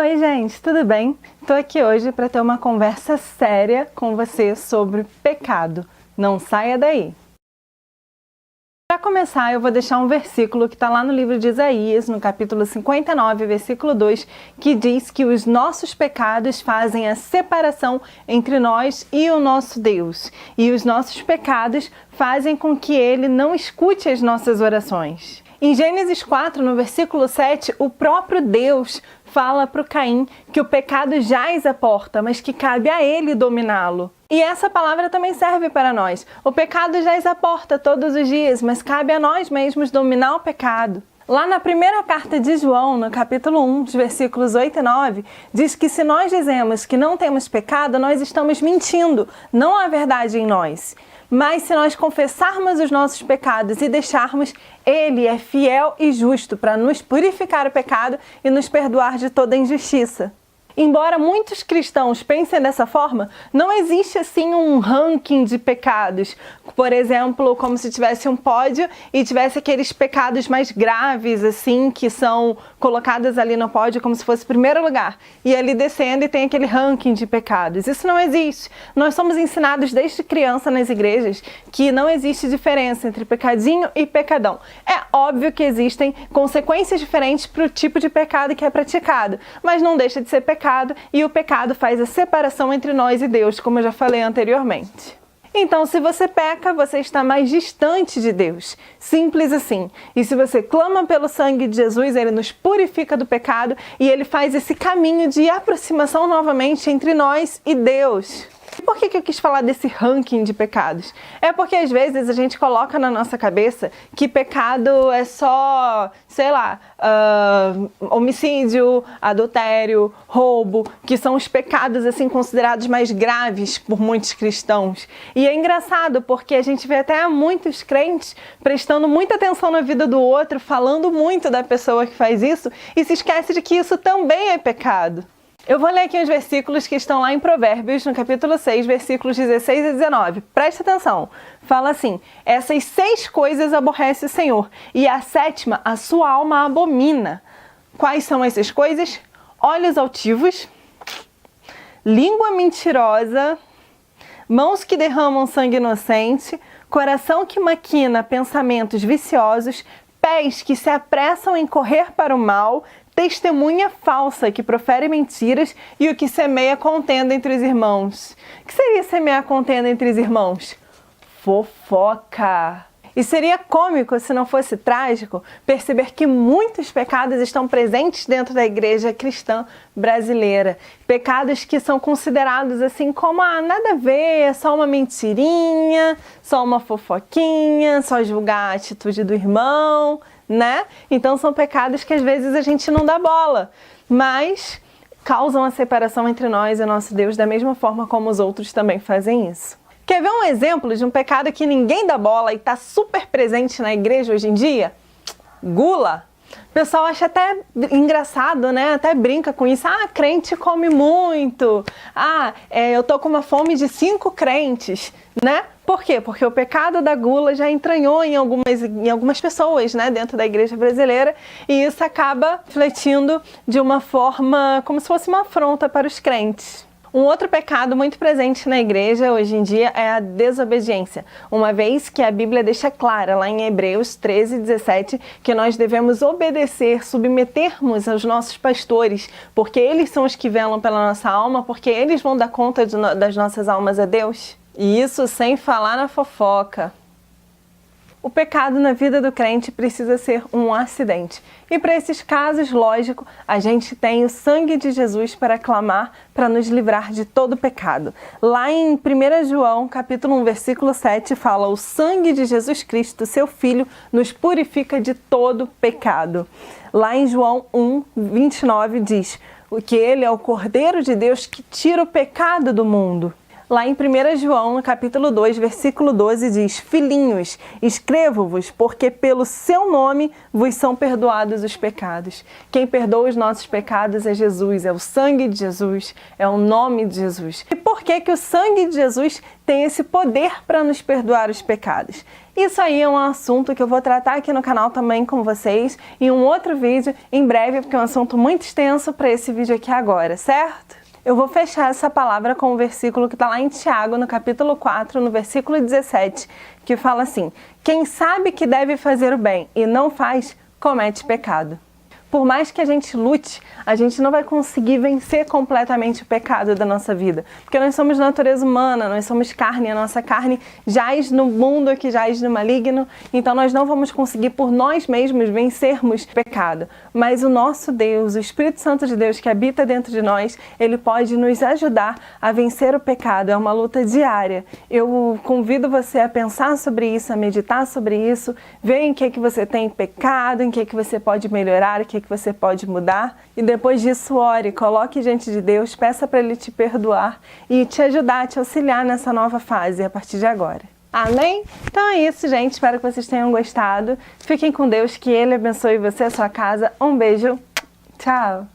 Oi gente, tudo bem? Estou aqui hoje para ter uma conversa séria com você sobre pecado. Não saia daí! Para começar, eu vou deixar um versículo que está lá no livro de Isaías, no capítulo 59, versículo 2, que diz que os nossos pecados fazem a separação entre nós e o nosso Deus. E os nossos pecados fazem com que Ele não escute as nossas orações. Em Gênesis 4, no versículo 7, o próprio Deus fala para o Caim que o pecado jaz à porta, mas que cabe a ele dominá-lo. E essa palavra também serve para nós. O pecado jaz à porta todos os dias, mas cabe a nós mesmos dominar o pecado. Lá na primeira carta de João, no capítulo 1, dos versículos 8 e 9, diz que se nós dizemos que não temos pecado, nós estamos mentindo, não há verdade em nós. Mas se nós confessarmos os nossos pecados e deixarmos, Ele é fiel e justo para nos purificar o pecado e nos perdoar de toda injustiça. Embora muitos cristãos pensem dessa forma, não existe assim um ranking de pecados. Por exemplo, como se tivesse um pódio e tivesse aqueles pecados mais graves, assim, que são colocados ali no pódio como se fosse o primeiro lugar. E ali descendo e tem aquele ranking de pecados. Isso não existe. Nós somos ensinados desde criança nas igrejas que não existe diferença entre pecadinho e pecadão. É óbvio que existem consequências diferentes para o tipo de pecado que é praticado, mas não deixa de ser pecado. E o pecado faz a separação entre nós e Deus, como eu já falei anteriormente. Então, se você peca, você está mais distante de Deus. Simples assim. E se você clama pelo sangue de Jesus, Ele nos purifica do pecado e Ele faz esse caminho de aproximação novamente entre nós e Deus. E por que eu quis falar desse ranking de pecados? É porque às vezes a gente coloca na nossa cabeça que pecado é só, sei lá, homicídio, adultério, roubo, que são os pecados assim considerados mais graves por muitos cristãos. E é engraçado porque a gente vê até muitos crentes prestando muita atenção na vida do outro, falando muito da pessoa que faz isso e se esquece de que isso também é pecado. Eu vou ler aqui os versículos que estão lá em Provérbios, no capítulo 6, versículos 16 e 19. Presta atenção. Fala assim: essas 6 coisas aborrece o Senhor, e a 7ª a sua alma abomina. Quais são essas coisas? Olhos altivos, língua mentirosa, mãos que derramam sangue inocente, coração que maquina pensamentos viciosos, pés que se apressam em correr para o mal, testemunha falsa que profere mentiras e o que semeia contenda entre os irmãos. O que seria semear contenda entre os irmãos? Fofoca! E seria cômico, se não fosse trágico, perceber que muitos pecados estão presentes dentro da igreja cristã brasileira. Pecados que são considerados assim como, nada a ver, é só uma mentirinha, só uma fofoquinha, só julgar a atitude do irmão, né? Então são pecados que às vezes a gente não dá bola, mas causam a separação entre nós e o nosso Deus da mesma forma como os outros também fazem isso. Quer ver um exemplo de um pecado que ninguém dá bola e está super presente na igreja hoje em dia? Gula. O pessoal acha até engraçado, né? Até brinca com isso. Crente come muito. Eu tô com uma fome de 5 crentes, né? Por quê? Porque o pecado da gula já entranhou em algumas pessoas, né, dentro da igreja brasileira, e isso acaba refletindo de uma forma como se fosse uma afronta para os crentes. Um outro pecado muito presente na igreja hoje em dia é a desobediência, uma vez que a Bíblia deixa clara lá em Hebreus 13:17 que nós devemos obedecer, submetermos aos nossos pastores, porque eles são os que velam pela nossa alma, porque eles vão dar conta das nossas almas a Deus. E isso sem falar na fofoca. O pecado na vida do crente precisa ser um acidente. E para esses casos, lógico, a gente tem o sangue de Jesus para clamar, para nos livrar de todo pecado. Lá em 1 João, capítulo 1, versículo 7, fala: o sangue de Jesus Cristo, seu Filho, nos purifica de todo pecado. Lá em João 1, 29 diz que Ele é o Cordeiro de Deus que tira o pecado do mundo. Lá em 1 João, no capítulo 2, versículo 12, diz: Filhinhos, escrevo-vos, porque pelo seu nome vos são perdoados os pecados. Quem perdoa os nossos pecados é Jesus, é o sangue de Jesus, é o nome de Jesus. E por que o sangue de Jesus tem esse poder para nos perdoar os pecados? Isso aí é um assunto que eu vou tratar aqui no canal também com vocês em um outro vídeo em breve, porque é um assunto muito extenso para esse vídeo aqui agora, certo? Eu vou fechar essa palavra com o versículo que está lá em Tiago, no capítulo 4, no versículo 17, que fala assim: quem sabe que deve fazer o bem e não faz, comete pecado. Por mais que a gente lute, a gente não vai conseguir vencer completamente o pecado da nossa vida. Porque nós somos natureza humana, nós somos carne, a nossa carne jaz no mundo que jaz no maligno, então nós não vamos conseguir por nós mesmos vencermos o pecado. Mas o nosso Deus, o Espírito Santo de Deus que habita dentro de nós, ele pode nos ajudar a vencer o pecado. É uma luta diária. Eu convido você a pensar sobre isso, a meditar sobre isso, ver em que você tem pecado, em que você pode melhorar, o que você pode mudar, e depois disso ore, coloque diante de Deus, peça para Ele te perdoar e te ajudar, te auxiliar nessa nova fase a partir de agora. Amém? Então é isso, gente. Espero que vocês tenham gostado. Fiquem com Deus, que Ele abençoe você e a sua casa. Um beijo. Tchau!